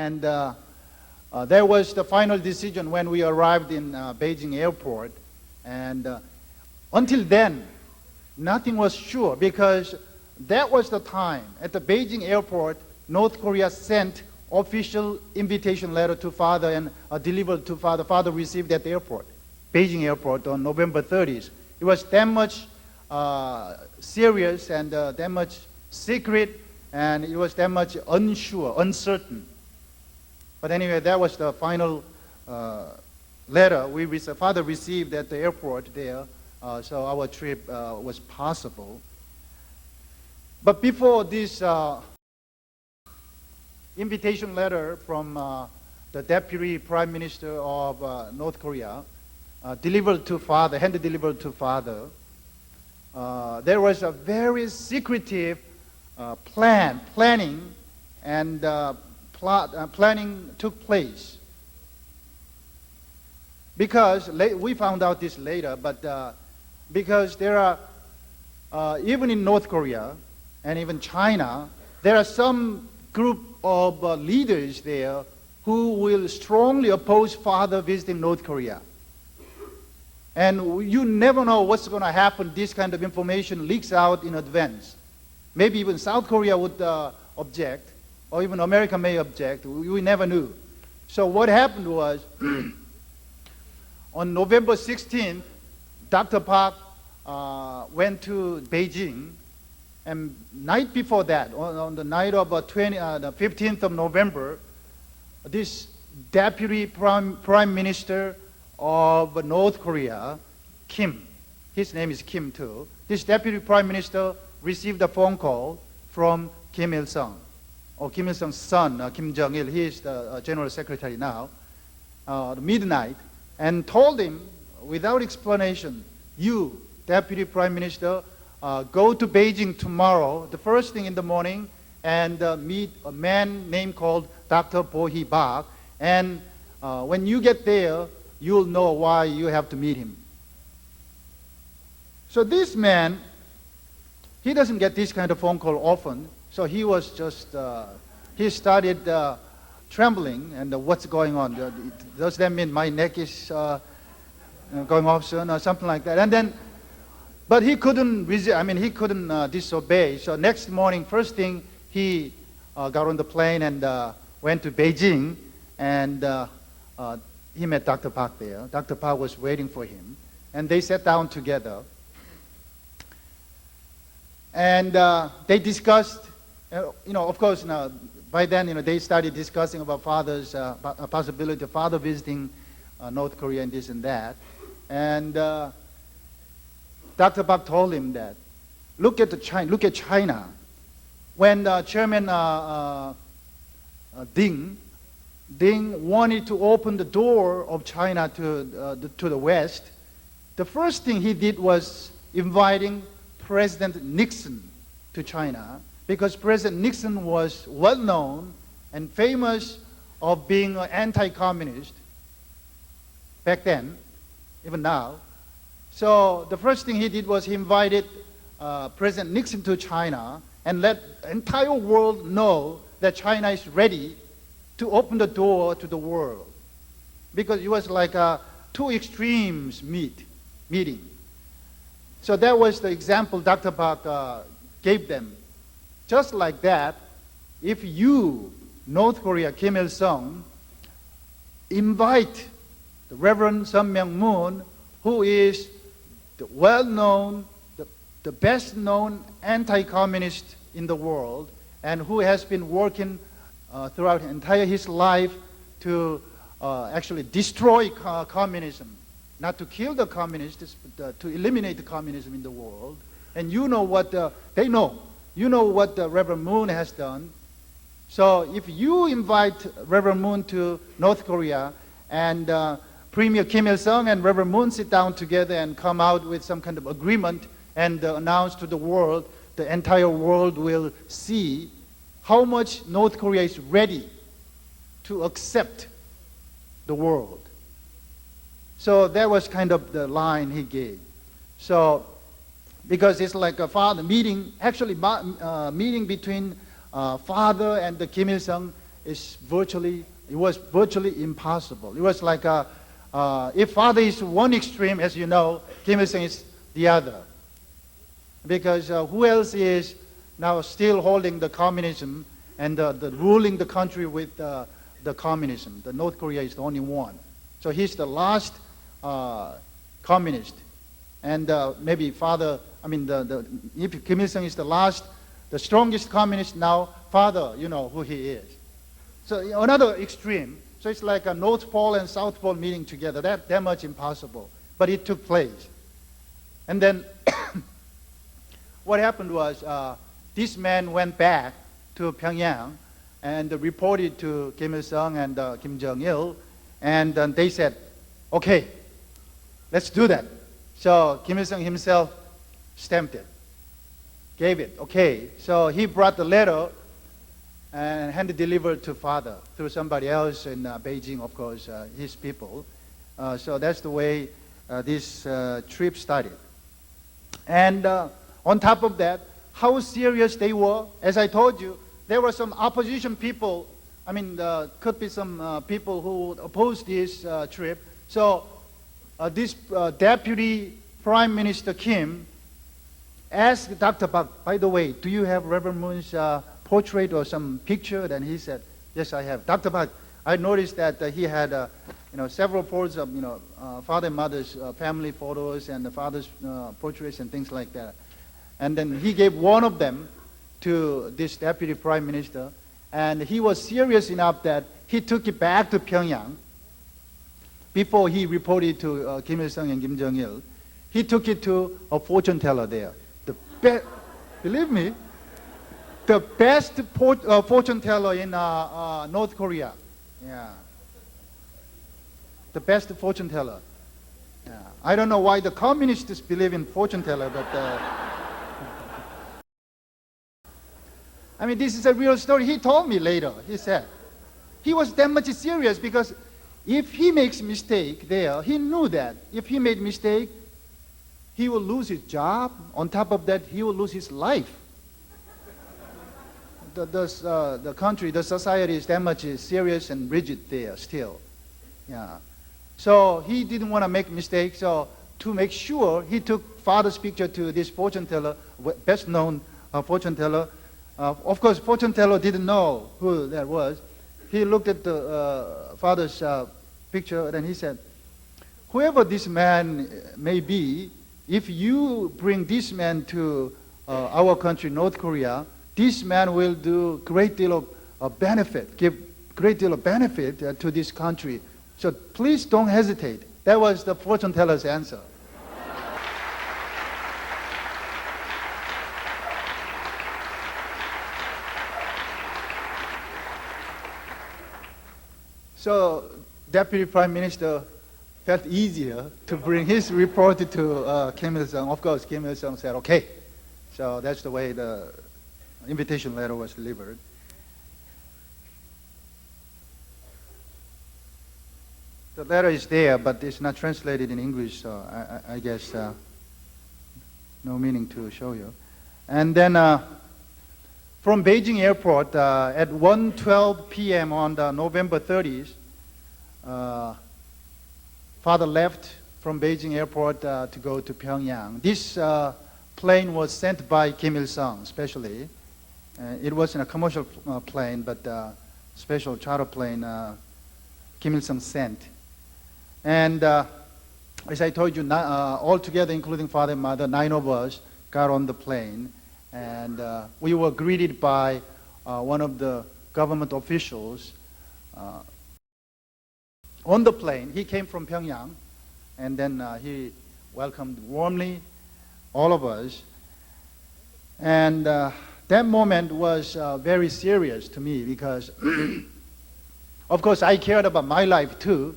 And that was the final decision when we arrived in Beijing airport. And until then, nothing was sure, because that was the time at the Beijing airport, North Korea sent official invitation letter to father and delivered to father. Father received at the airport, Beijing airport, on November 30th. It was that much serious and that much secret, and it was that much unsure, uncertain. But anyway, that was the final letter father received at the airport there, so our trip was possible. But before this invitation letter from the Deputy Prime Minister of North Korea, delivered to father, hand-delivered to father, there was a very secretive planning took place. Because we found out this later, but because there are, even in North Korea and even China, there are some group of leaders there who will strongly oppose father visiting North Korea. And you never know what's going to happen. This kind of information leaks out in advance. Maybe even South Korea would object, or even America may object. We never knew. So what happened was, on November 16th, Dr. Park went to Beijing, and night before that, on the night of the 15th of November, this Deputy Prime Minister of North Korea, Kim, his name is Kim too, this Deputy Prime Minister received a phone call from Kim Il-sung, or Kim Il-sung's son, Kim Jong-il. He is the General Secretary now, midnight, and told him, without explanation, you, Deputy Prime Minister, go to Beijing tomorrow, the first thing in the morning, and meet a man named called Dr. Bo Hee-bak, and when you get there, you'll know why you have to meet him. So this man, he doesn't get this kind of phone call often, so he was just, he started trembling, and what's going on? Does that mean my neck is going off soon, or something like that? And then, but he couldn't he couldn't disobey. So next morning, first thing, he got on the plane and went to Beijing, and he met Dr. Park there. Dr. Park was waiting for him, and they sat down together. And they discussed, of course, by then, they started discussing about father's possibility of father visiting North Korea and this and that. And Dr. Park told him that, look at China. When Chairman Ding wanted to open the door of China to the West, the first thing he did was inviting President Nixon to China, because President Nixon was well known and famous of being an anti-communist back then, even now. So the first thing he did was he invited President Nixon to China and let the entire world know that China is ready to open the door to the world. Because it was like two extremes meeting. So that was the example Dr. Park gave them. Just like that, if you, North Korea, Kim Il-sung, invite the Reverend Sun Myung-moon, who is the well-known, the best-known anti-communist in the world, and who has been working throughout his life to actually destroy communism, not to kill the communists, but to eliminate the communism in the world. And you know what they know. You know what Reverend Moon has done. So if you invite Reverend Moon to North Korea, and Premier Kim Il-sung and Reverend Moon sit down together and come out with some kind of agreement and announce to the world, the entire world will see how much North Korea is ready to accept the world. So that was kind of the line he gave. So, because it's like a father meeting, actually meeting between father and the Kim Il-sung it was virtually impossible. It was like if father is one extreme, as you know, Kim Il-sung is the other. Because who else is now still holding the communism and the ruling the country with the communism? The North Korea is the only one. So he's the last communist. And maybe if Kim Il-sung is the strongest communist now, father, you know who he is. So another extreme. So it's like a North Pole and South Pole meeting together. That much impossible. But it took place. And then what happened was this man went back to Pyongyang and reported to Kim Il-sung and Kim Jong-il. And they said, okay, let's do that. So Kim Il-sung himself stamped it, gave it, okay. So he brought the letter and hand-delivered to father through somebody else in Beijing, of course, his people. So that's the way this trip started. And on top of that, how serious they were, as I told you, there were some opposition people. Could be some people who opposed this trip. So this Deputy Prime Minister Kim asked Dr. Park, by the way, do you have Reverend Moon's portrait or some picture? And he said, yes, I have. Dr. Park, I noticed that he had several photos of father and mother's family photos and the father's portraits and things like that. And then he gave one of them to this Deputy Prime Minister, and he was serious enough that he took it back to Pyongyang before he reported to Kim Il-sung and Kim Jong-il. He took it to a fortune teller there. Believe me, the best fortune teller in North Korea. Yeah. The best fortune teller. Yeah. I don't know why the communists believe in fortune teller, but this is a real story. He told me later, he said. He was that much serious because if he makes mistake there, he knew that if he made mistake, he will lose his job. On top of that, he will lose his life. The country, the society is that much serious and rigid there still. Yeah. So he didn't want to make mistakes. So to make sure, he took father's picture to this fortune teller, best known fortune teller. Of course, fortune teller didn't know who that was. He looked at the father's picture and he said, whoever this man may be, if you bring this man to our country, North Korea, this man will do great deal of benefit, give great deal of benefit to this country. So please don't hesitate. That was the fortune teller's answer. So Deputy Prime Minister felt easier to bring his report to Kim Il-sung. Of course, Kim Il-sung said, okay. So that's the way the invitation letter was delivered. The letter is there, but it's not translated in English, so I guess no meaning to show you. And then from Beijing airport at 1:12 p.m. on November 30th, father left from Beijing airport to go to Pyongyang. This plane was sent by Kim Il-sung, especially. It wasn't a commercial plane, but special charter plane Kim Il-sung sent. And as I told you, all together, including father and mother, 9 of us got on the plane. And we were greeted by one of the government officials on the plane. He came from Pyongyang, and then he welcomed warmly all of us. And that moment was very serious to me because, of course, I cared about my life too.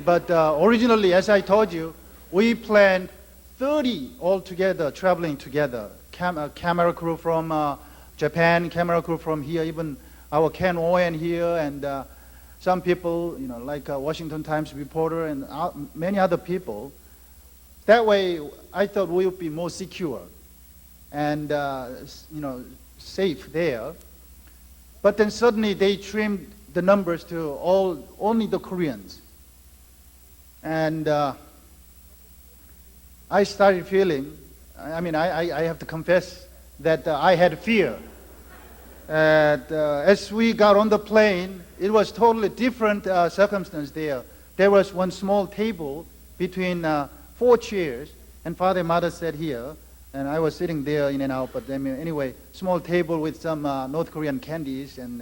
But originally, as I told you, we planned 30 altogether traveling together. Camera crew from Japan, camera crew from here, even our Ken Owen here, and some people, like Washington Times reporter and many other people. That way, I thought we would be more secure and, safe there. But then suddenly they trimmed the numbers to only the Koreans. And I started feeling, I have to confess that I had fear. As we got on the plane, it was totally different circumstance there. There was one small table between 4 chairs, and father and mother sat here, and I was sitting there in and out. But anyway, small table with some North Korean candies and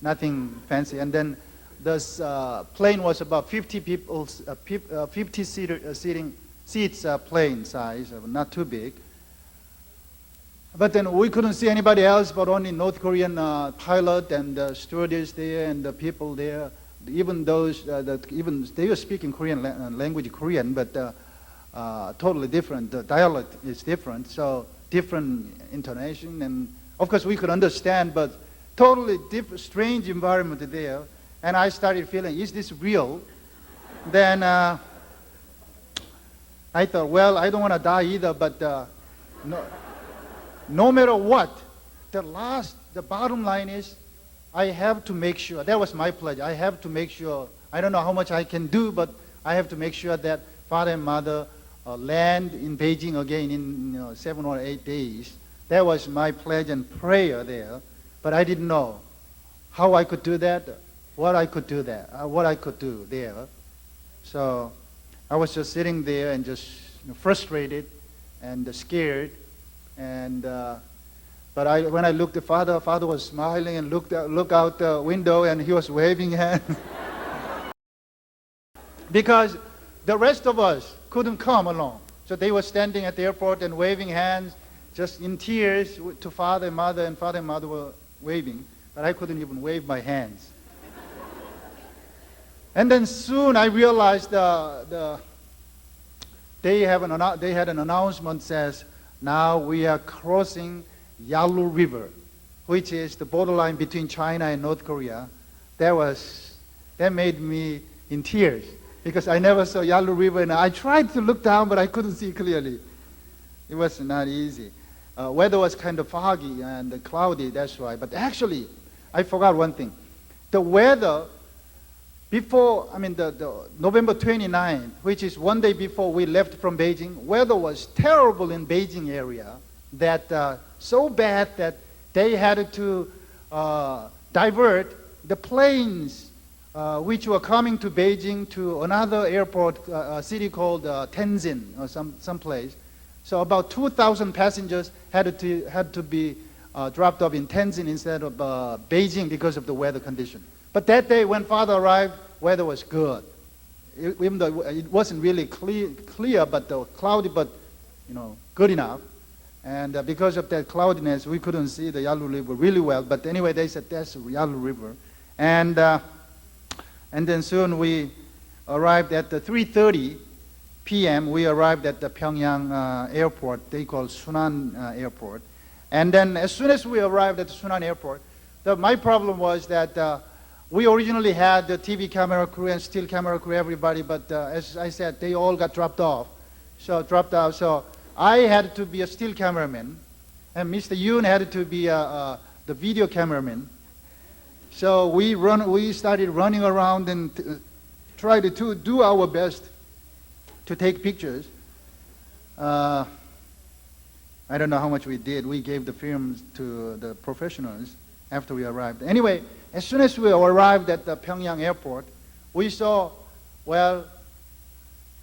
nothing fancy. And then this plane was about 50 people, 50 seats plane size, not too big. But then we couldn't see anybody else but only North Korean pilot and stewardess there and the people there. Even those, even they were speaking Korean language, Korean, but totally different. The dialect is different, so different intonation. And of course we could understand, but totally different, strange environment there. And I started feeling, is this real? Then I thought, well, I don't want to die either, but no matter what, the bottom line is, I have to make sure, that was my pledge, I have to make sure, I don't know how much I can do, but I have to make sure that father and mother land in Beijing again in 7 or 8 days. That was my pledge and prayer there, but I didn't know how I could do that, what I could do there. So I was just sitting there and just frustrated and scared. And but when I looked at father was smiling and looked out the window, and he was waving hands. Because the rest of us couldn't come along. So they were standing at the airport and waving hands, just in tears to father and mother were waving, but I couldn't even wave my hands. And then soon I realized they had an announcement says, now we are crossing Yalu River, which is the borderline between China and North Korea. That made me in tears, because I never saw Yalu River, and I tried to look down, but I couldn't see clearly. It was not easy. Weather was kind of foggy and cloudy, that's why. But actually, I forgot one thing. The weather before, the November 29th, which is one day before we left from Beijing, weather was terrible in Beijing area, that so bad that they had to divert the planes which were coming to Beijing to another airport, a city called Tenzin or some place. So about 2,000 passengers had to be dropped off in Tenzin instead of Beijing because of the weather condition. But that day when father arrived, weather was good. Even though it wasn't really clear, but cloudy, but good enough. And because of that cloudiness, we couldn't see the Yalu River really well. But anyway, they said that's Yalu River. And then soon we arrived at the 3:30 p.m. We arrived at the Pyongyang airport. They call Sunan Airport. And then as soon as we arrived at the Sunan Airport, my problem was that we originally had the TV camera crew and still camera crew, everybody, but as I said, they all got dropped off. So I had to be a still cameraman, and Mr. Yoon had to be the video cameraman. So we started running around and tried to do our best to take pictures. I don't know how much we did. We gave the films to the professionals after we arrived. Anyway, as soon as we arrived at the Pyongyang airport, we saw, well,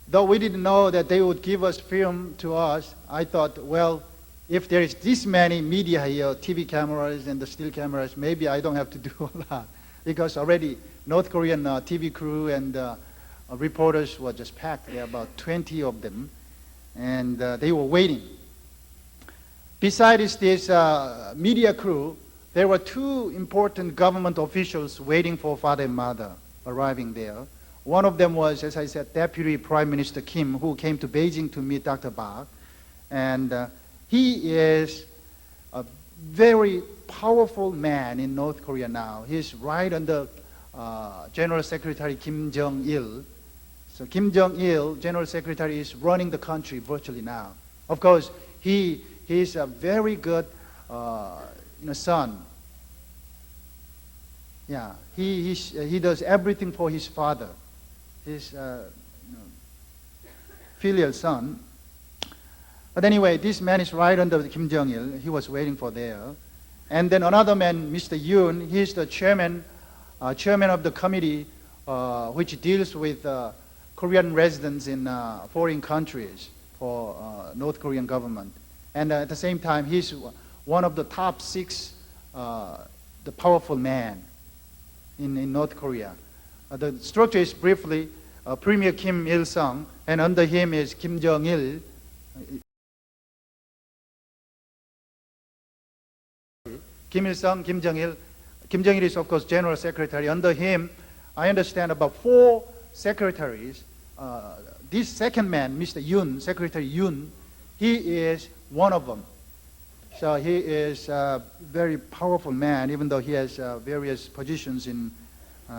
though we didn't know that they would give us film to us, I thought, well, if there is this many media here, TV cameras and the still cameras, maybe I don't have to do a lot. Because already North Korean TV crew and reporters were just packed. There were about 20 of them, and they were waiting. Besides this media crew, there were 2 important government officials waiting for father and mother arriving there. One of them was, as I said, Deputy Prime Minister Kim, who came to Beijing to meet Dr. Park. And he is a very powerful man in North Korea now. He's right under General Secretary Kim Jong-il. So Kim Jong-il, General Secretary, is running the country virtually now. Of course, he's a very good son. Yeah, he does everything for his father, his filial son. But anyway, this man is right under Kim Jong-il. He was waiting for there. And then another man, Mr. Yoon, he is the chairman of the committee which deals with Korean residents in foreign countries for North Korean government. And at the same time, he's one of the top 6 the powerful man in North Korea. The structure is briefly Premier Kim Il-sung, and under him is Kim Jong-il. Kim Il-sung, Kim Jong-il. Kim Jong-il is, of course, General Secretary. Under him, I understand about 4 secretaries. This second man, Mr. Yoon, Secretary Yoon, he is one of them. So he is a very powerful man, even though he has various positions in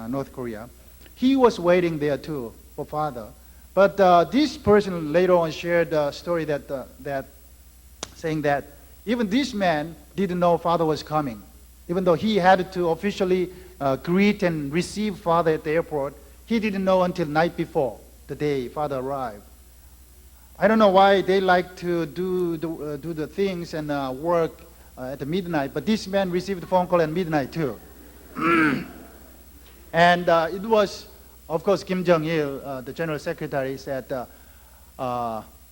North Korea. He was waiting there too for father. But this person later on shared a story that saying that even this man didn't know father was coming. Even though he had to officially greet and receive father at the airport, he didn't know until night before, the day father arrived. I don't know why they like to do the things and work at the midnight, but this man received a phone call at midnight too. And it was, of course, Kim Jong-il, the General Secretary, said,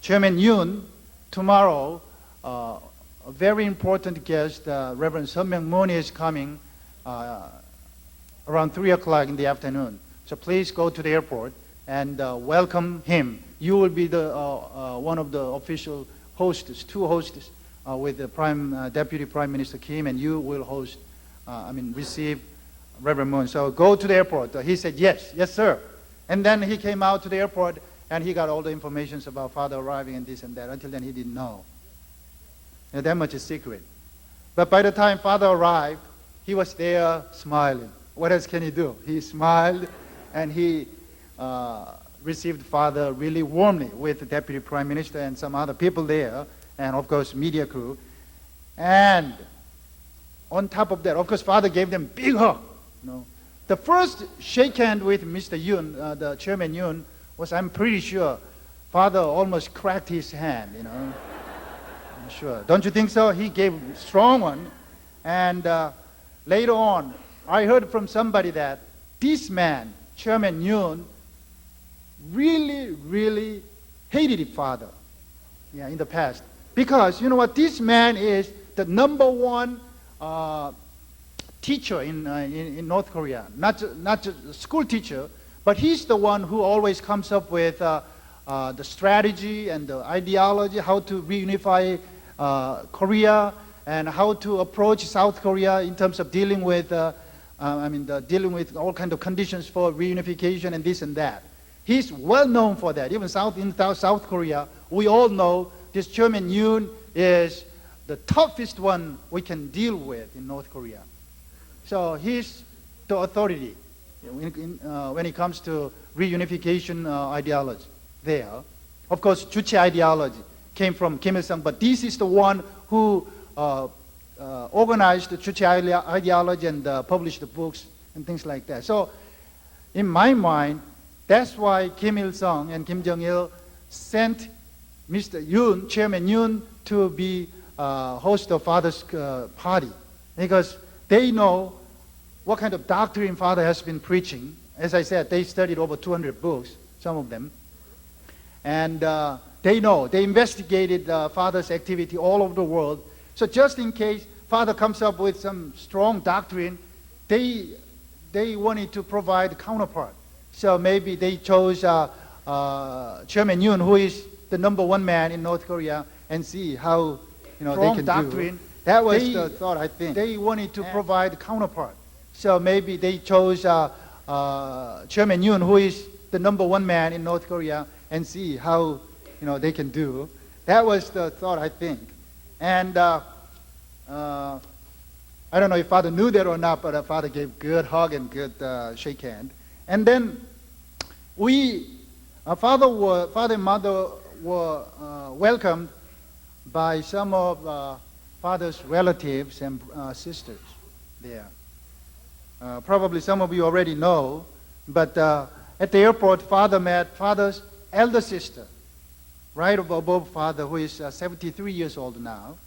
Chairman Yoon, tomorrow, a very important guest, Reverend Sun Myung-moon, is coming around 3 o'clock in the afternoon. So please go to the airport and welcome him. You will be the one of the official hosts, 2 hosts, with the Deputy Prime Minister Kim, and you will host, receive Reverend Moon. So go to the airport. He said, yes, sir. And then he came out to the airport, and he got all the information about father arriving and this and that. Until then, he didn't know. And that much is secret. But by the time father arrived, he was there smiling. What else can he do? He smiled, and he received father really warmly with the Deputy Prime Minister and some other people there, and of course, media crew. And on top of that, of course, father gave them big hug. The first shake hand with Mr. Yoon, the Chairman Yoon, was, I'm pretty sure, father almost cracked his hand, I'm sure. Don't you think so? He gave a strong one. And later on, I heard from somebody that this man, Chairman Yoon, really hated his father in the past. Because, you know what, this man is the number 1 teacher in North Korea, not just a school teacher, but he's the one who always comes up with the strategy and the ideology, how to reunify Korea and how to approach South Korea in terms of dealing with dealing with all kinds of conditions for reunification and this and that. He's well known for that. Even in South Korea, we all know this Chairman Yoon is the toughest one we can deal with in North Korea. So he's the authority when it comes to reunification ideology there. Of course, Juche ideology came from Kim Il-sung, but this is the one who organized the Juche ideology and published the books and things like that. So in my mind, that's why Kim Il-sung and Kim Jong-il sent Mr. Yoon, Chairman Yoon, to be host of father's party, because they know what kind of doctrine father has been preaching. As I said, they studied over 200 books, some of them. And they know, they investigated father's activity all over the world. So just in case father comes up with some strong doctrine, they wanted to provide counterpart. So maybe they chose Chairman Yoon, who is the number 1 man in North Korea, and see how they can doctrine. That was the thought, I think. They wanted to provide counterpart. So maybe they chose Chairman Yoon, who is the number 1 man in North Korea, and see how they can do. That was the thought, I think. And I don't know if father knew that or not, but father gave good hug and good shake hand. And then father and mother were welcomed by some of father's relatives and sisters there. Probably some of you already know, but at the airport, father met father's elder sister, right above father, who is 73 years old now.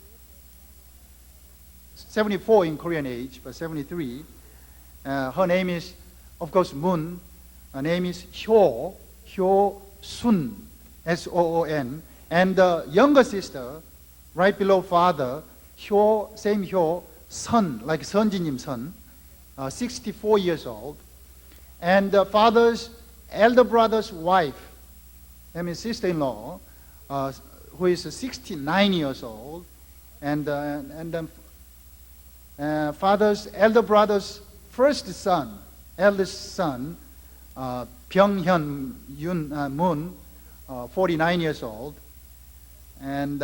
74 in Korean age, but 73. Her name is, of course, Moon. Her name is Sun, S-O-O-N. And the younger sister, right below father, same Son, like Sunji님 son, 64 years old. And the father's elder brother's wife, I mean sister-in-law, who is 69 years old. And father's elder brother's first son, eldest son, Pyong-an Moon, 49 years old. And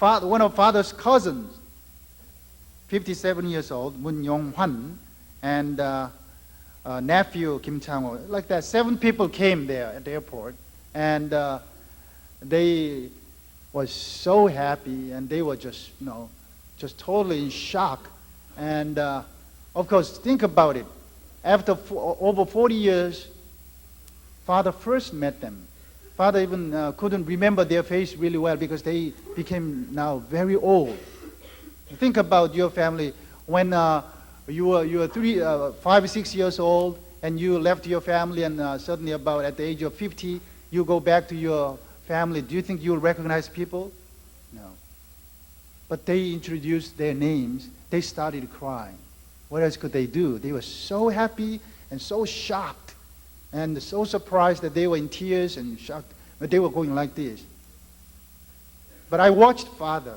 one of father's cousins, 57 years old, Moon Yong-hwan, and nephew Kim Chang-ho. Like that, 7 people came there at the airport, and they were so happy, and they were just, just totally in shock. And of course, think about it. After over 40 years, father first met them. Father even couldn't remember their face really well because they became now very old. Think about your family when you were 5, 6 years old, and you left your family, and suddenly about at the age of 50, you go back to your family. Do you think you'll recognize people? No. But they introduced their names. They started crying. What else could they do? They were so happy and so shocked and so surprised that they were in tears and shocked. But they were going like this. But I watched father.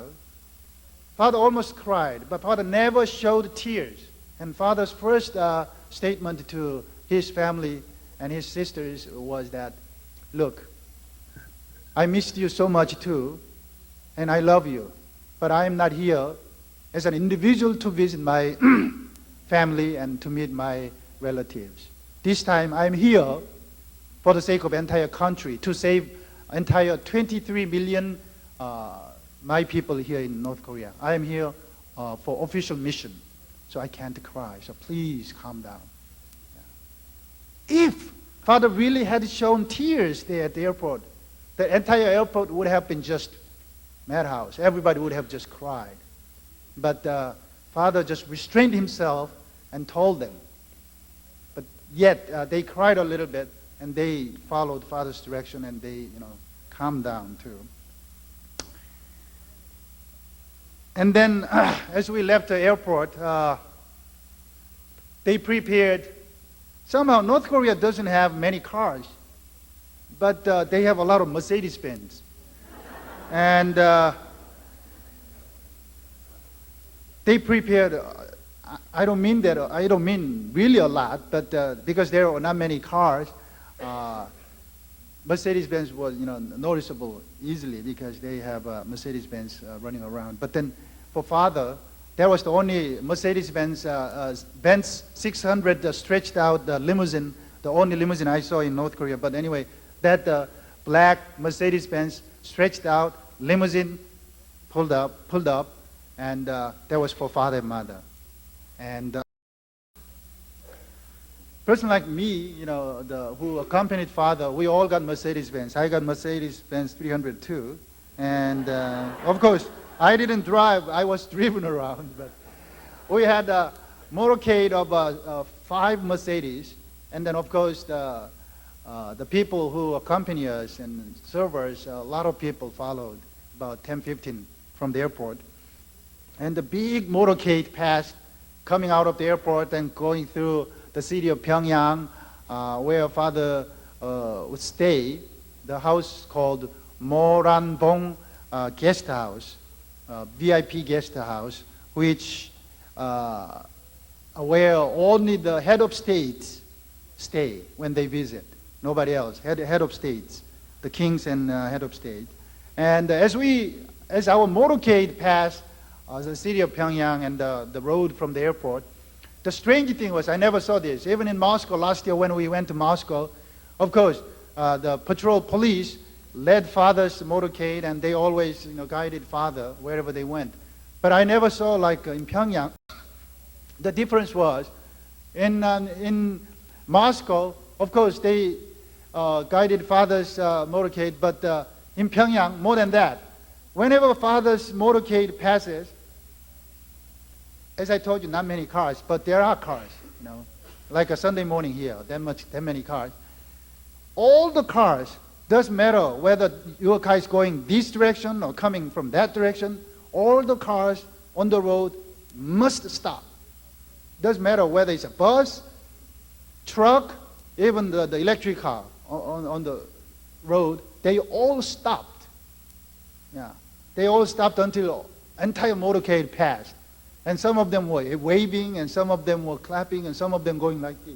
Father almost cried, but father never showed tears. And father's first statement to his family and his sisters was that, look, I missed you so much too, and I love you, but I am not here as an individual to visit my family and to meet my relatives. This time I'm here for the sake of entire country, to save entire 23 million my people here in North Korea. I am here for official mission, so I can't cry. So please calm down. Yeah. If father really had shown tears there at the airport, the entire airport would have been just madhouse. Everybody would have just cried. But father just restrained himself and told them. But yet they cried a little bit, and they followed father's direction, and they, calmed down too. And then, as we left the airport, they prepared. Somehow, North Korea doesn't have many cars, but they have a lot of Mercedes-Benz. And they prepared. I don't mean really a lot, but because there are not many cars, Mercedes-Benz was, noticeable easily because they have Mercedes-Benz running around. But then for father, there was the only Mercedes-Benz Benz 600 stretched out limousine, the only limousine I saw in North Korea. But anyway, that black Mercedes-Benz stretched out limousine pulled up, and that was for father and mother. And person like me, who accompanied father, we all got Mercedes-Benz. I got Mercedes-Benz 300 too. And of course, I didn't drive. I was driven around. But we had a motorcade of 5 Mercedes. And then, of course, the people who accompany us and servers, a lot of people followed, about 10, 15 from the airport. And the big motorcade passed, coming out of the airport and going through the city of Phyångyang, where father would stay, the house called Moranbong Guest House, VIP guest house, which where only the head of states stay when they visit. Nobody else. Head of states, the kings and head of state. And as our motorcade passed the city of Phyångyang and the road from the airport, the strange thing was, I never saw this. Even in Moscow last year when we went to Moscow, of course, the patrol police led father's motorcade, and they always guided father wherever they went. But I never saw, like in Pyongyang, The difference was, in Moscow, of course, they guided father's motorcade, but in Pyongyang, more than that. Whenever father's motorcade passes, as I told you, not many cars, but there are cars, like a Sunday morning here, that many cars. All the cars, doesn't matter whether your car is going this direction or coming from that direction, all the cars on the road must stop. Doesn't matter whether it's a bus, truck, even the electric car on the road, they all stopped. Yeah, they all stopped until entire motorcade passed. And some of them were waving, and some of them were clapping, and some of them going like this.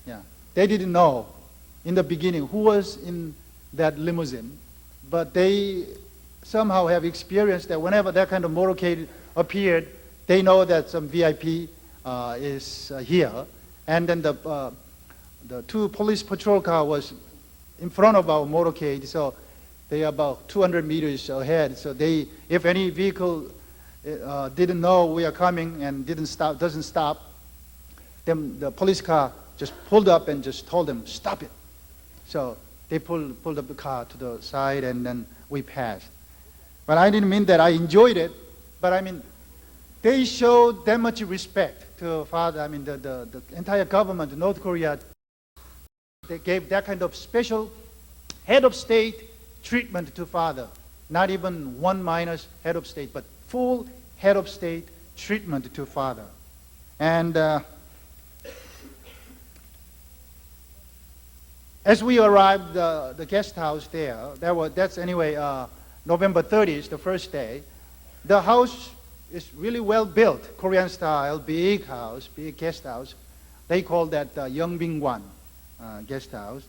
Yeah, they didn't know in the beginning who was in that limousine, but they somehow have experienced that whenever that kind of motorcade appeared, they know that some VIP is here. And then the two police patrol car was in front of our motorcade, so they are about 200 meters ahead. So they, if any vehicle didn't know we are coming and doesn't stop, then the police car just pulled up and just told them, stop it. So they pulled up the car to the side, and then we passed. But I didn't mean that I enjoyed it, but I mean, they showed that much respect to father. I mean, the entire government, North Korea, they gave that kind of special head of state treatment to father. Not even one minus head of state, but full head of state treatment to father. And as we arrived the guest house there, that's anyway November 30th, the first day. The house is really well built, Korean style, big house, big guest house. They call that Yeongbingwan guest house.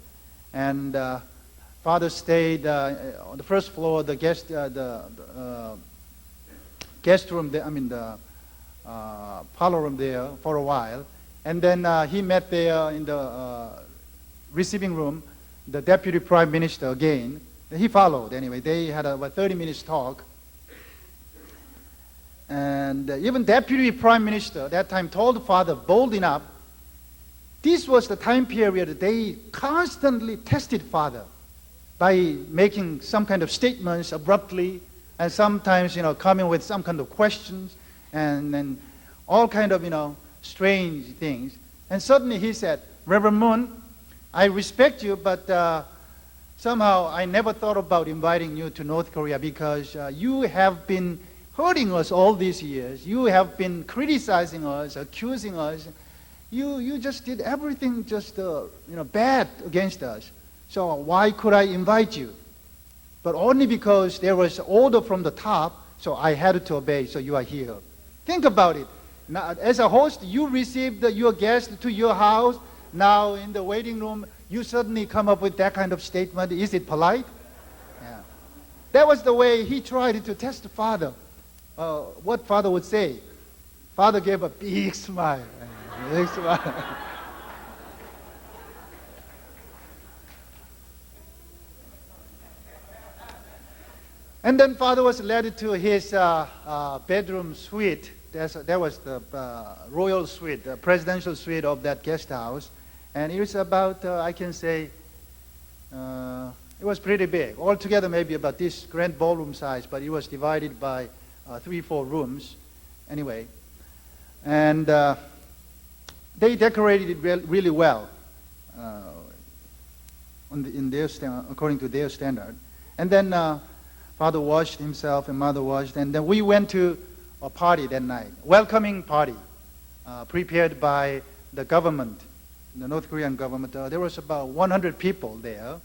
And father stayed on the first floor, the guest room there, I mean the parlor room there for a while. And then he met there in the receiving room the Deputy Prime Minister again. He followed anyway. They had about 30 minutes talk. And even Deputy Prime Minister that time told father bold enough, this was the time period they constantly tested father by making some kind of statements abruptly, and sometimes, coming with some kind of questions, and all kind of, strange things. And suddenly he said, Reverend Moon, I respect you, but somehow I never thought about inviting you to North Korea because you have been hurting us all these years. You have been criticizing us, accusing us. You just did everything just bad against us. So why could I invite you? But only because there was order from the top, so I had to obey, so you are here. Think about it. Now, as a host, you received your guest to your house. Now in the waiting room, you suddenly come up with that kind of statement. Is it polite? Yeah. That was the way he tried to test the father. What father would say. Father gave a big smile. Big smile. And then father was led to his bedroom suite. That was the royal suite, the presidential suite of that guest house. And it was about, I can say, it was pretty big. Altogether maybe about this grand ballroom size, but it was divided by 3-4 rooms. Anyway. And they decorated it really well, according to their standard. And then father washed himself and mother washed, and then we went to a party that night, welcoming party, prepared by the government, the North Korean government. There was about 100 people there,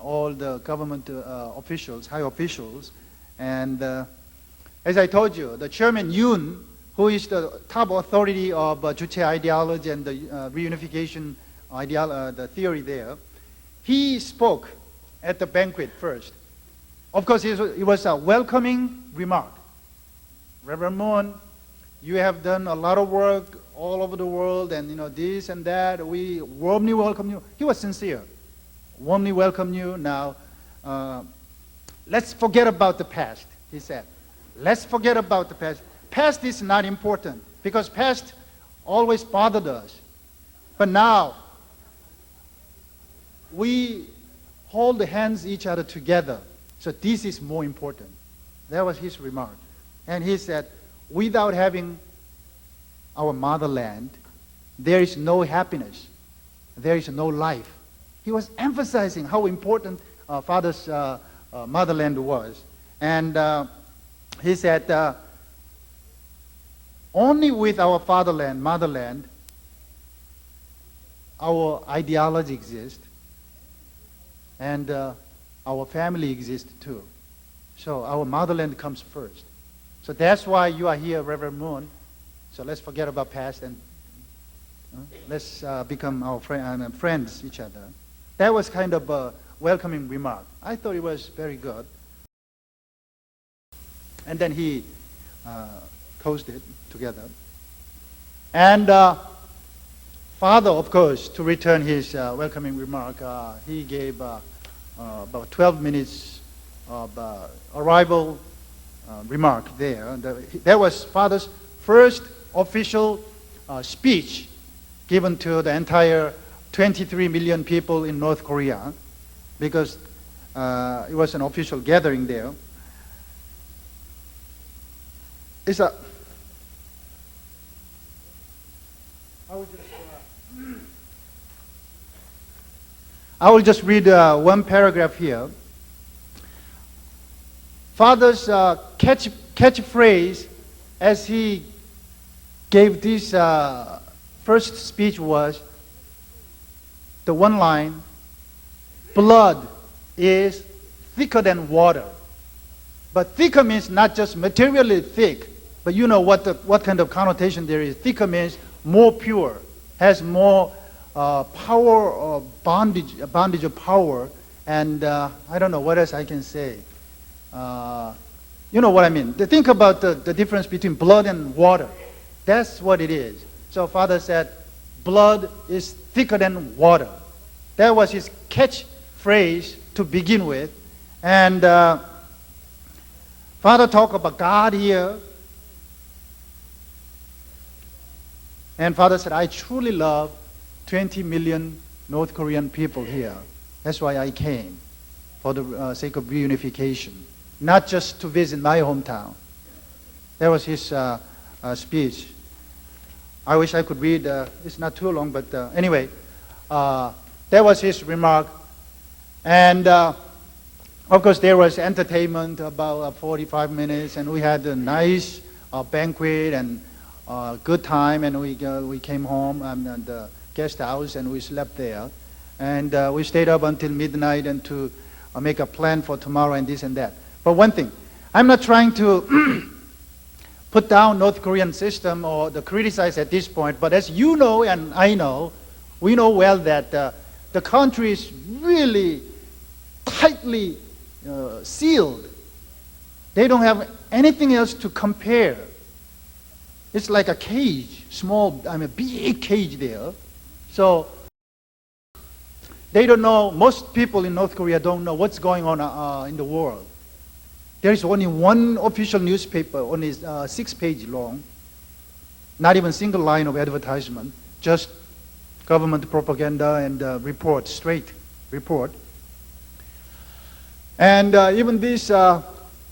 all the government officials, high officials, and as I told you, the chairman Yoon, who is the top authority of Juche ideology and the reunification the theory there, he spoke at the banquet first. Of course, it was a welcoming remark. Reverend Moon, you have done a lot of work all over the world, and this and that. We warmly welcome you. He was sincere. Warmly welcome you. Now, let's forget about the past, he said. Let's forget about the past. Past is not important, because past always bothered us. But now, we hold hands each other together. So this is more important. That was his remark. And he said, without having our motherland, there is no happiness. There is no life. He was emphasizing how important Father's motherland was. And he said, only with our fatherland, motherland, our ideology exists, and our family exists too. So our motherland comes first. So that's why you are here, Reverend Moon. So let's forget about past and let's become our friends, each other. That was kind of a welcoming remark. I thought it was very good. And then he closed it together. And Father, of course, to return his welcoming remark, he gave about 12 minutes of arrival remark there. That was Father's first official speech given to the entire 23 million people in North Korea, because it was an official gathering there. I will just read one paragraph here. Father's catchphrase as he gave this first speech was the one line, blood is thicker than water. But thicker means not just materially thick, but you know what kind of connotation there is. Thicker means more pure, has more power or bondage of power, and I don't know what else I can say. You know what I mean. Think about the difference between blood and water. That's what it is. So Father said, blood is thicker than water. That was his catchphrase to begin with. And Father talked about God here. And Father said, I truly love 20 million North Korean people here. That's why I came, for the sake of reunification, not just to visit my hometown. That was his speech. I wish I could read. It's not too long, but anyway, that was his remark. And of course, there was entertainment about 45 minutes, and we had a nice banquet and good time, and we came home and the guest house, and we slept there. And we stayed up until midnight and to make a plan for tomorrow and this and that. But one thing, I'm not trying to put down North Korean system or the criticize at this point, but as you know and I know, we know well that the country is really tightly sealed. They don't have anything else to compare. It's like a cage, big cage there. So they don't know, most people in North Korea don't know what's going on in the world. There is only one official newspaper, only 6 pages long, not even a single line of advertisement, just government propaganda and report, straight report. And even this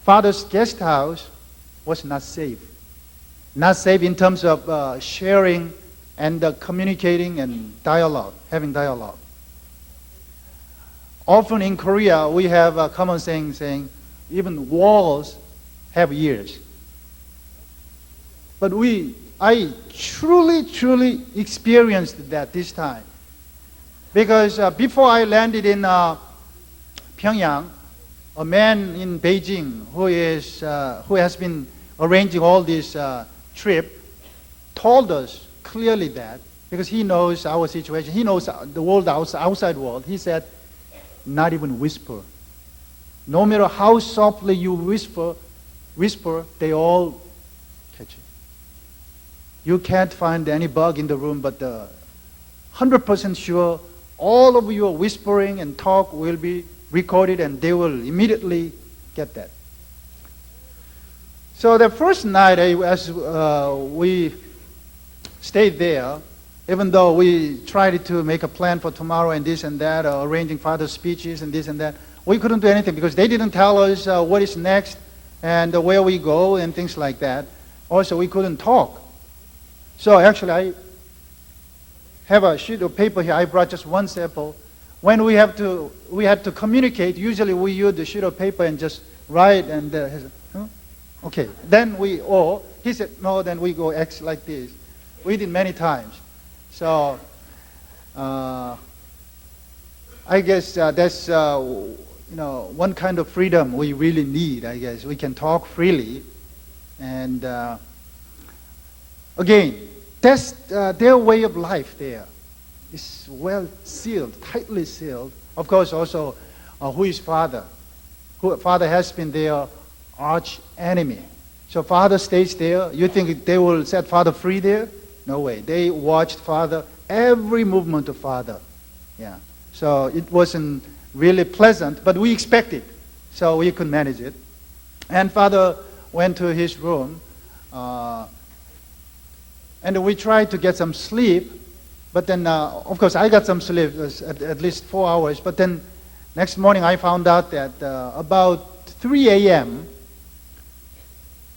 Father's guest house was not safe. Not safe in terms of sharing and communicating and dialogue, having dialogue. Often in Korea, we have a common saying, even walls have ears. But I truly experienced that this time. Because before I landed in Pyongyang, a man in Beijing who has been arranging all this trip told us clearly that, because he knows our situation, he knows the world, outside world. He said, not even whisper. No matter how softly you whisper, they all catch it. You can't find any bug in the room, but 100% sure all of your whispering and talk will be recorded, and they will immediately get that. So the first night, as we stayed there, even though we tried to make a plan for tomorrow and this and that, arranging father's speeches and this and that. We couldn't do anything because they didn't tell us what is next and where we go and things like that. Also, we couldn't talk. So actually, I have a sheet of paper here. I brought just one sample. When we had to communicate, usually we use the sheet of paper and just write and okay. Then he said, no, then we go X like this. We did many times. So I guess that's one kind of freedom we really need. I guess we can talk freely, and again, that's their way of life. There, it's well sealed, tightly sealed. Of course, also who is father? Father has been their arch enemy. So father stays there. You think they will set father free there? No way. They watched father, every movement of father. Yeah. So it wasn't really pleasant, but we expected, so we could manage it. And father went to his room, and we tried to get some sleep, but then, of course, I got some sleep, at least 4 hours, but then next morning I found out that about 3 a.m.,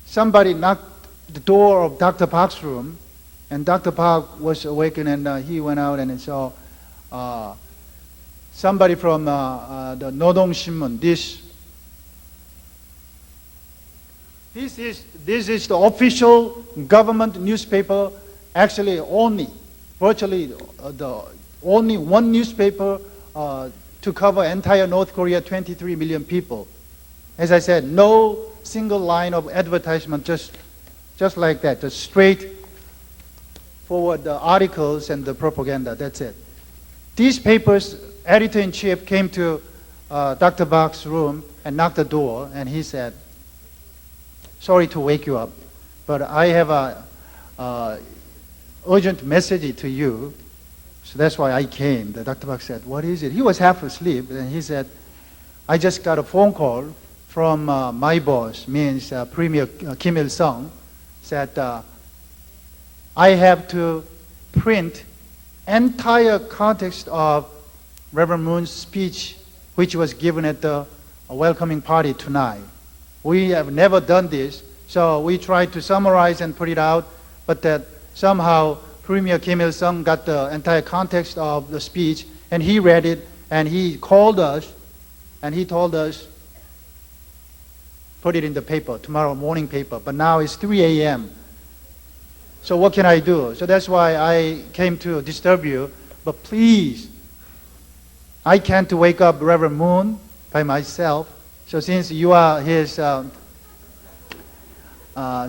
somebody knocked the door of Dr. Park's room, and Dr. Park was awakened, and he went out and saw somebody from the Nodong Shinmun. This is the official government newspaper. Actually, virtually the only one newspaper to cover entire North Korea, 23 million people. As I said, no single line of advertisement, just like that, just straight forward the articles and the propaganda. That's it. These papers, editor-in-chief came to Dr. Park's room and knocked the door, and he said, "Sorry to wake you up, but I have a urgent message to you." So that's why I came. The Dr. Park said, "What is it?" He was half asleep, and he said, "I just got a phone call from my boss," means Premier Kim Il-sung, said, "I have to print entire context of Reverend Moon's speech, which was given at the welcoming party tonight. We have never done this, so we tried to summarize and put it out, but that somehow Premier Kim Il-sung got the entire context of the speech, and he read it, and he called us, and he told us, put it in the paper, tomorrow morning paper, but now it's 3 a.m., so what can I do?" So that's why I came to disturb you. But please, I can't wake up Reverend Moon by myself. So since you are his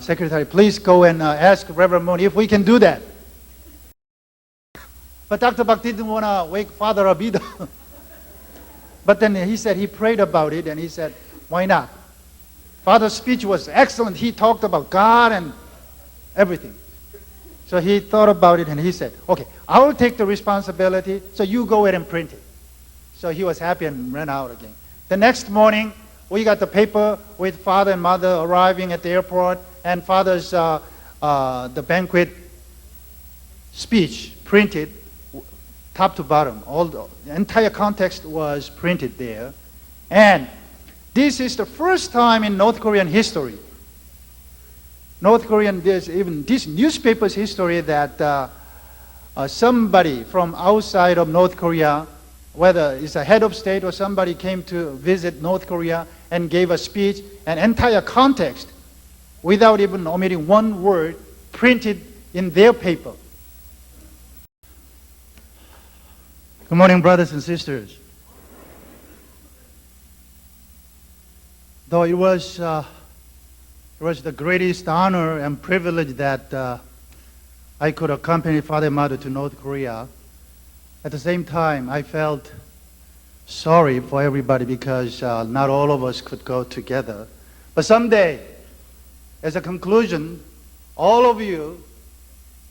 secretary, please go and ask Reverend Moon if we can do that. But Dr. Park didn't want to wake father up either. But then he said he prayed about it, and he said, "Why not? Father's speech was excellent. He talked about God and everything." So he thought about it, and he said, "Okay, I will take the responsibility, so you go ahead and print it." So he was happy and ran out again. The next morning, we got the paper with father and mother arriving at the airport, and father's the banquet speech printed top to bottom. The entire context was printed there. And this is the first time in North Korean history, even this newspaper's history, that somebody from outside of North Korea, whether it's a head of state or somebody, came to visit North Korea and gave a speech, an entire context, without even omitting one word, printed in their paper. Good morning, brothers and sisters. Though it was the greatest honor and privilege that I could accompany Father and Mother to North Korea, at the same time, I felt sorry for everybody because not all of us could go together. But someday, as a conclusion, all of you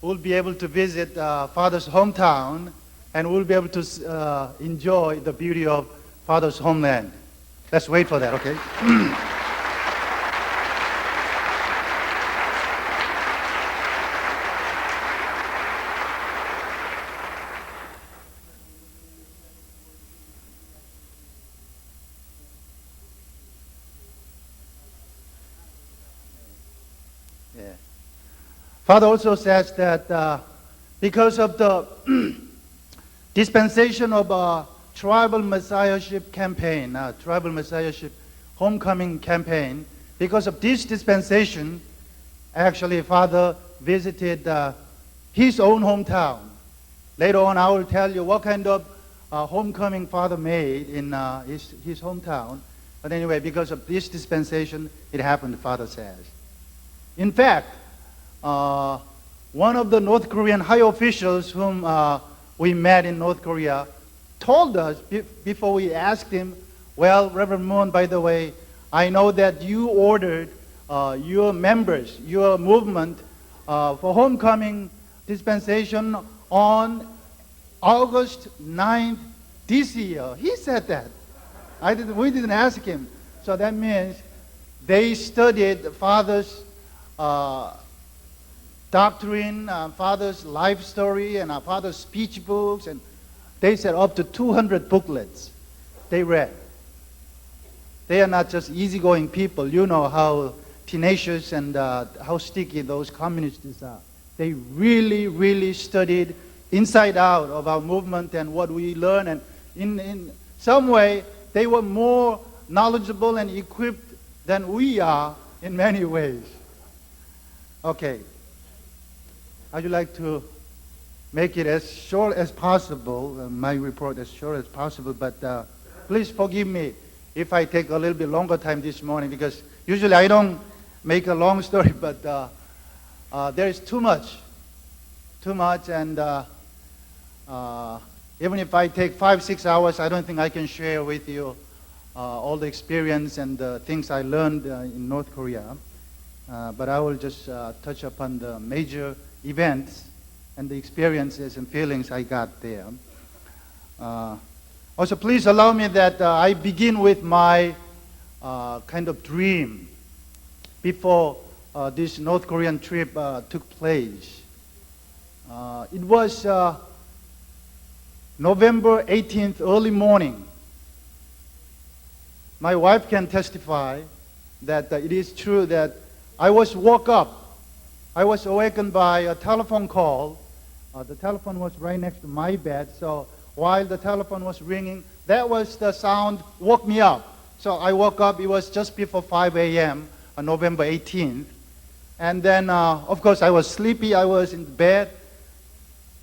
will be able to visit Father's hometown and will be able to enjoy the beauty of Father's homeland. Let's wait for that, okay? Father also says that because of the dispensation of tribal messiahship campaign, tribal messiahship homecoming campaign, because of this dispensation, actually Father visited his own hometown. Later on I will tell you what kind of homecoming Father made in his hometown. But anyway, because of this dispensation, it happened, Father says. In fact, one of the North Korean high officials whom we met in North Korea told us before we asked him, well, Reverend Moon, by the way, I know that you ordered your members, your movement for homecoming dispensation on August 9th this year. He said that. We didn't ask him. So that means they studied Father's doctrine, Father's life story, and Father's speech books, and they said up to 200 booklets they read. They are not just easygoing people. You know how tenacious and how sticky those communists are. They really, really studied inside out of our movement and what we learn, and in some way they were more knowledgeable and equipped than we are in many ways. Okay. I would like to make it as short as possible, my report as short as possible, but please forgive me if I take a little bit longer time this morning, because usually I don't make a long story, but there is too much, and even if I take 5-6 hours, I don't think I can share with you all the experience and the things I learned in North Korea, but I will just touch upon the major events and the experiences and feelings I got there. Also, please allow me that I begin with my kind of dream before this North Korean trip took place. It was November 18th, early morning. My wife can testify that it is true that I was woke up. I was awakened by a telephone call. The telephone was right next to my bed, so while the telephone was ringing, that was the sound woke me up. So I woke up, it was just before 5 a.m. on November 18th. And then, of course, I was sleepy, I was in bed.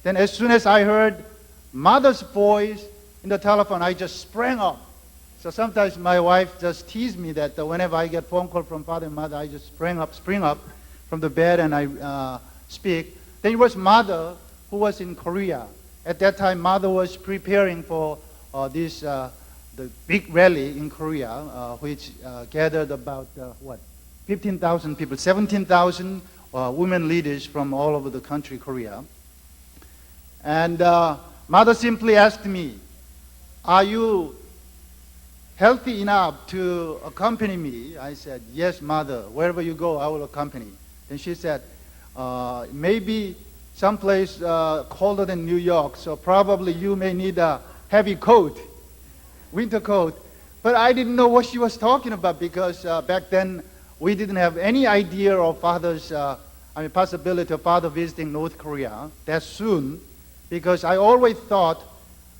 Then as soon as I heard mother's voice in the telephone, I just sprang up. So sometimes my wife just teased me that whenever I get phone call from father and mother, I just spring up from the bed and I speak. Then it was mother who was in Korea. At that time, mother was preparing for the big rally in Korea, which gathered about 15,000 people, 17,000 women leaders from all over the country, Korea. And mother simply asked me, "Are you healthy enough to accompany me?" I said, "Yes, mother. Wherever you go, I will accompany." Then she said, "Maybe someplace colder than New York, so probably you may need a heavy coat, winter coat." But I didn't know what she was talking about, because back then we didn't have any idea of possibility of father visiting North Korea that soon, because I always thought,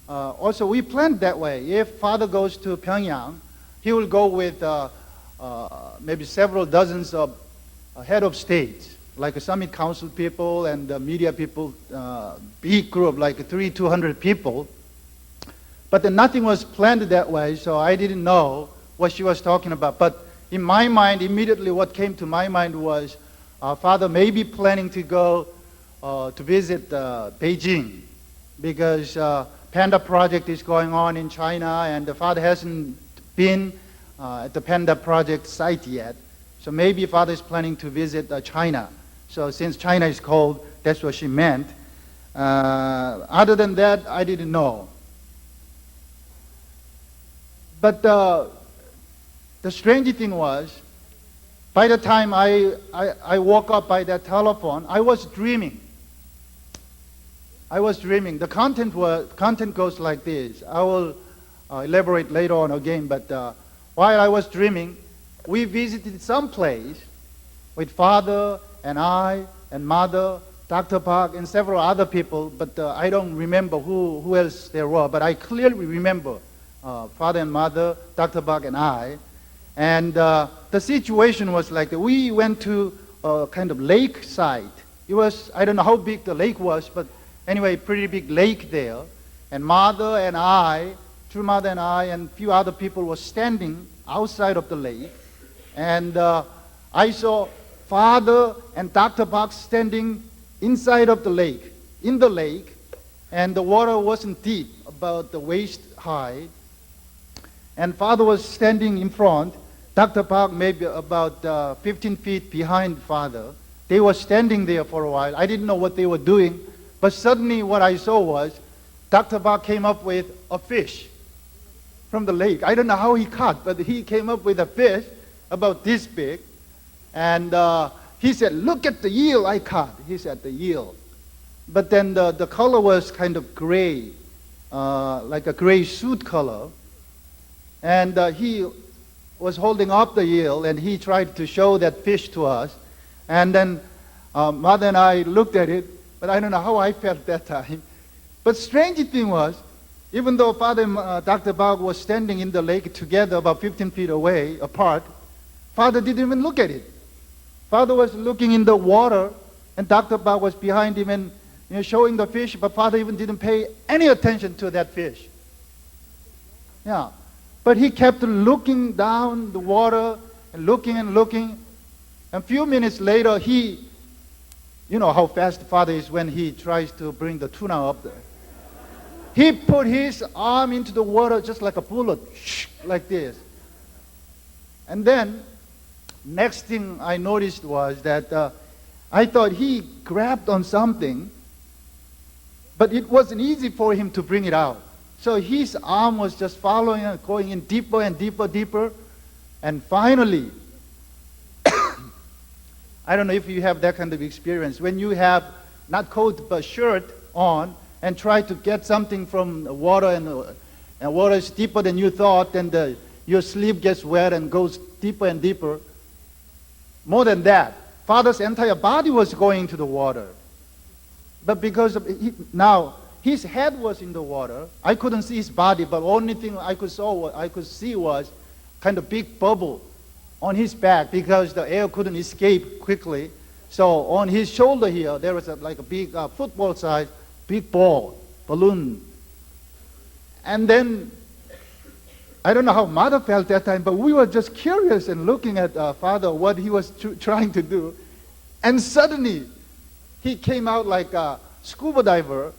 also we planned that way. If father goes to Pyongyang, he will go with maybe several dozens of head of states, like a summit council people and media people, big group, like 200 people. But then nothing was planned that way, so I didn't know what she was talking about. But in my mind, immediately what came to my mind was, father may be planning to go to visit Beijing, because Panda project is going on in China, and the father hasn't been at the Panda project site yet. So maybe father is planning to visit China. So since China is cold, that's what she meant. Other than that, I didn't know. But the strange thing was, by the time I woke up by that telephone, I was dreaming. The content goes like this. I will elaborate later on again, but while I was dreaming, we visited some place with father and I and mother, Dr. Park, and several other people, but I don't remember who else there were, but I clearly remember father and mother, Dr. Park, and I. And the situation was like we went to a kind of lake site. It was, I don't know how big the lake was, but anyway, pretty big lake there. And mother and I, true mother and I, and a few other people were standing outside of the lake. And I saw father and Dr. Park standing inside of the lake, in the lake, and the water wasn't deep, about the waist high. And father was standing in front, Dr. Park maybe about 15 feet behind father. They were standing there for a while. I didn't know what they were doing, but suddenly what I saw was Dr. Park came up with a fish from the lake. I don't know how he caught, but he came up with a fish about this big. And he said, "Look at the eel I caught." He said, the eel. But then the color was kind of gray, like a gray suit color. And he was holding up the eel, and he tried to show that fish to us. And then mother and I looked at it, but I don't know how I felt that time. But strange thing was, even though father and Dr. Park was standing in the lake together about 15 feet away, apart, father didn't even look at it. Father was looking in the water, and Dr. Park was behind him and showing the fish, but father even didn't pay any attention to that fish. Yeah. But he kept looking down the water and looking and looking. And a few minutes later, you know how fast father is when he tries to bring the tuna up there. He put his arm into the water just like a bullet, like this. And then, next thing I noticed was that I thought he grabbed on something, but it wasn't easy for him to bring it out. So his arm was just following and going in deeper and deeper, deeper. And finally, I don't know if you have that kind of experience. When you have not coat but shirt on and try to get something from the water and water is deeper than you thought, and your sleeve gets wet and goes deeper and deeper. More than that, father's entire body was going into the water. But because of now, his head was in the water. I couldn't see his body, but only thing I could see was kind of big bubble on his back because the air couldn't escape quickly. So on his shoulder here, there was like a big football size, big balloon. And then, I don't know how mother felt that time, but we were just curious and looking at father, what he was trying to do. And suddenly, he came out like a scuba diver,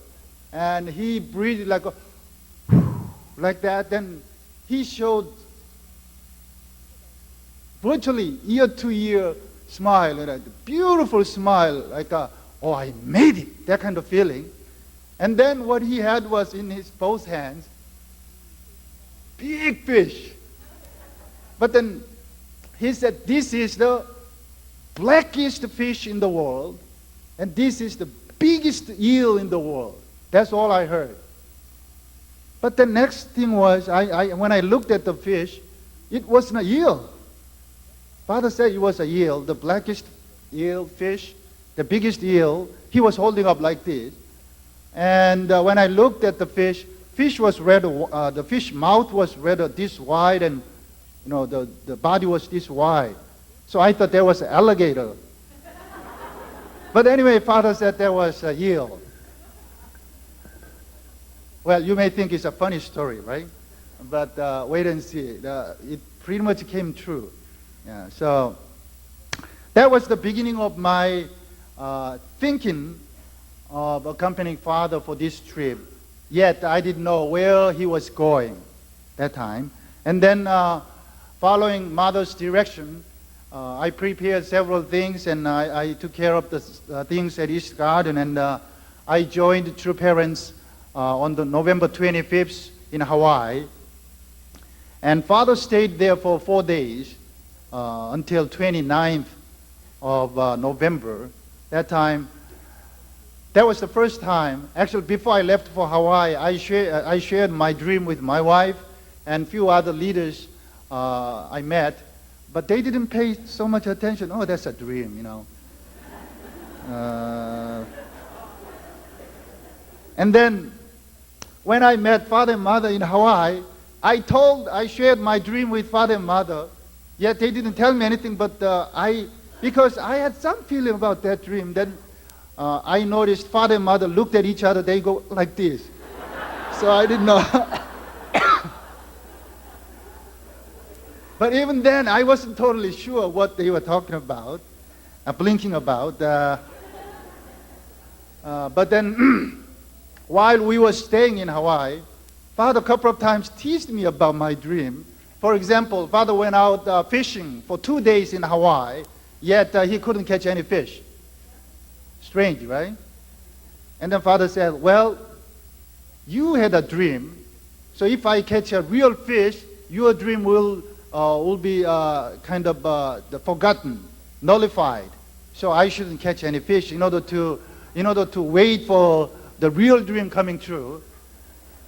and he breathed like like that. Then he showed virtually ear-to-ear smile, a beautiful smile, like oh, I made it, that kind of feeling. And then what he had was in his both hands, big fish. But then he said, "This is the blackest fish in the world, and this is the biggest eel in the world." That's all I heard. But the next thing was, when I looked at the fish, it wasn't a eel. Father said it was a eel, the blackest eel fish, the biggest eel. He was holding up like this. And when I looked at the fish was rather, the fish mouth was rather this wide, and the body was this wide. So I thought there was an alligator. But anyway, father said there was a eel. Well, you may think it's a funny story, right? But wait and see. It pretty much came true. Yeah, so that was the beginning of my thinking of accompanying father for this trip. Yet I didn't know where he was going that time. And then following mother's direction, I prepared several things, and I took care of the things at East Garden, and I joined True Parents on the November 25th in Hawaii. And father stayed there for 4 days until 29th of November. That time, that was the first time. Actually, before I left for Hawaii, I shared my dream with my wife and few other leaders I met, but they didn't pay so much attention. Oh, that's a dream, And then when I met father and mother in Hawaii, I shared my dream with father and mother, yet they didn't tell me anything, but because I had some feeling about that dream, then I noticed father and mother looked at each other, they go like this. So I didn't know. But even then, I wasn't totally sure what they were talking about, blinking about. But then, while we were staying in Hawaii, Father a couple of times teased me about my dream. For example, Father went out fishing for 2 days in Hawaii, yet he couldn't catch any fish. Strange, right? And then Father said, well, you had a dream, so if I catch a real fish, your dream will be kind of forgotten, nullified. So I shouldn't catch any fish in order to wait for the real dream coming true.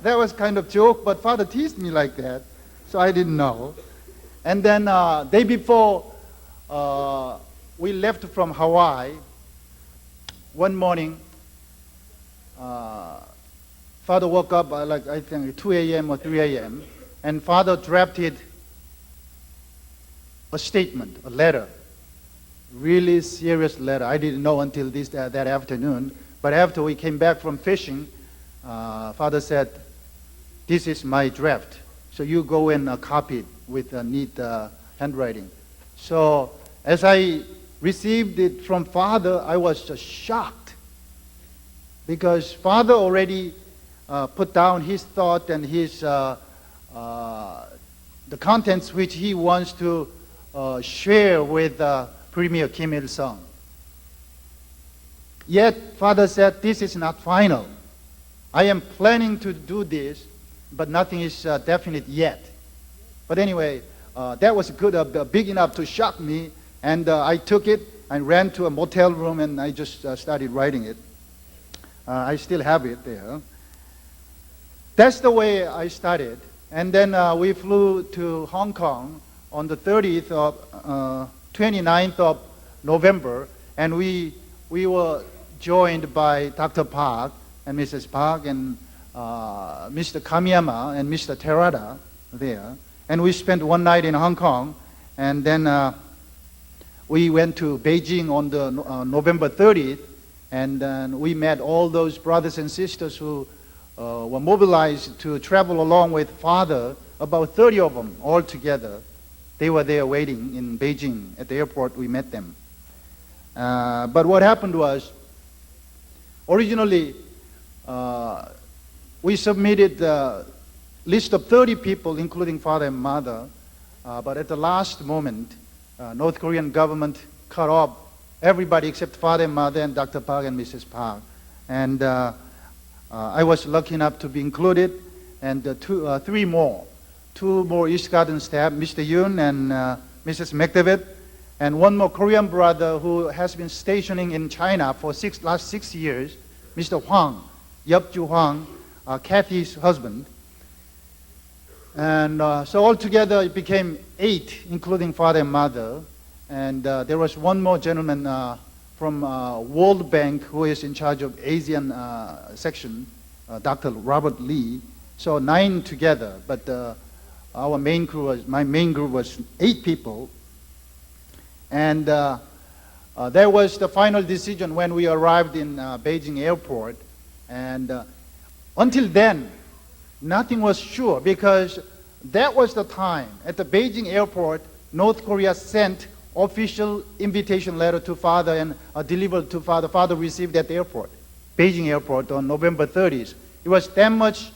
That was kind of joke, but Father teased me like that, so I didn't know. And then day before we left from Hawaii, one morning, Father woke up like I think 2 a.m. or 3 a.m. and Father drafted a statement, a letter, really serious letter. I didn't know until that afternoon, but after we came back from fishing, Father said, this is my draft, so you go and copy it with neat handwriting. So as I received it from Father, I was just shocked, because Father already put down his thought and his the contents which he wants to share with Premier Kim Il-sung. Yet Father said, this is not final. I am planning to do this, but nothing is definite yet. But anyway, that was good, big enough to shock me, and I took it and ran to a motel room and I just started writing it. I still have it there. That's the way I started. And then we flew to Hong Kong on the 29th of November, and we were joined by Dr. Park and Mrs. Park and Mr. Kamiyama and Mr. Terada there. And we spent one night in Hong Kong, and then we went to Beijing on the November 30th, and then we met all those brothers and sisters who were mobilized to travel along with Father, about 30 of them all together. They were there waiting in Beijing. At the airport, we met them. But what happened was, originally, we submitted a list of 30 people, including Father and Mother, but at the last moment, North Korean government cut off everybody except Father and Mother and Dr. Park and Mrs. Park. And I was lucky enough to be included, and three more. Two more East Garden staff, Mr. Yoon and Mrs. McDevitt, and one more Korean brother who has been stationing in China for last 6 years, Mr. Hwang, Jeong-ju Hwang, Kathy's husband. And so altogether it became 8, including Father and Mother. And there was one more gentleman from World Bank who is in charge of Asian section, Dr. Robert Lee. So 9 together, but my main group was 8 people. And there was the final decision when we arrived in Beijing airport. And until then, nothing was sure, because that was the time at the Beijing airport, North Korea sent official invitation letter to Father and delivered to Father. Father received at the airport, Beijing airport, on November 30th. It was that much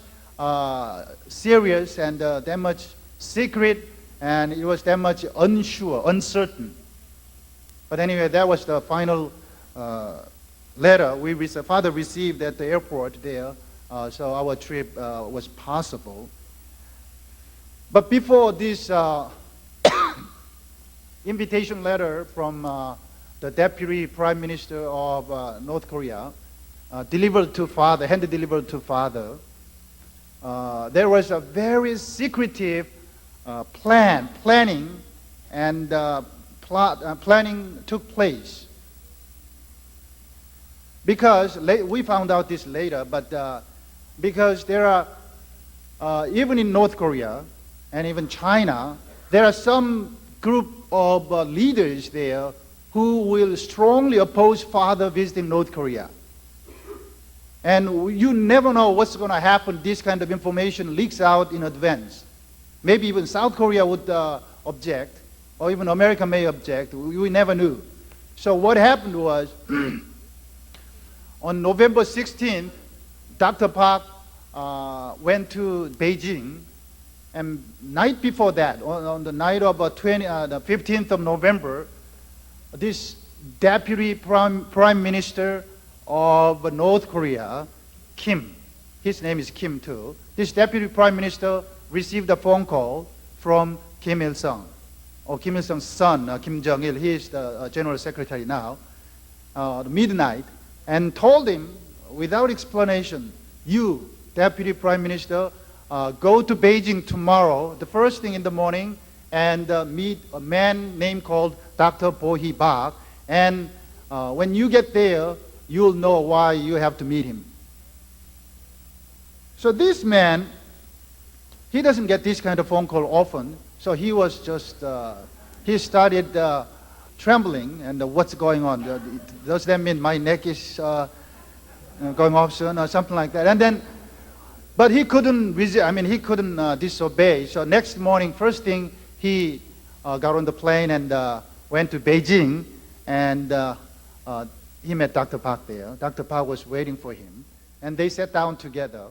serious and that much secret, and it was that much unsure, uncertain. But anyway, that was the final letter Father received at the airport there, so our trip was possible. But before this invitation letter from the Deputy Prime Minister of North Korea, delivered to Father, hand-delivered to Father, there was a very secretive planning took place. because we found out this later, but because there are, even in North Korea and even China, there are some group of leaders there who will strongly oppose father visiting North Korea. And you never know what's going to happen. This kind of information leaks out in advance. Maybe even South Korea would object, or even America may object. We never knew. So what happened was, on November 16th, Dr. Park went to Beijing, and night before that, on the night of the 15th of November, this Deputy Prime Minister of North Korea, Kim, his name is Kim too, this Deputy Prime Minister received a phone call from Kim Il-sung, or Kim Il-sung's son, Kim Jong-il, he is the General Secretary now, midnight, and told him, without explanation, you, Deputy Prime Minister, go to Beijing tomorrow, the first thing in the morning, and meet a man named called Dr. Bo-hee Bak, and when you get there, you'll know why you have to meet him. So this man, he doesn't get this kind of phone call often, so he was just, he started trembling, and what's going on? Does that mean my neck is going off soon, or something like that? And then, but he couldn't resist, he couldn't disobey. So next morning, first thing, he got on the plane and went to Beijing, and he met Dr. Park there. Dr. Park was waiting for him, and they sat down together,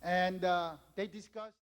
and they discussed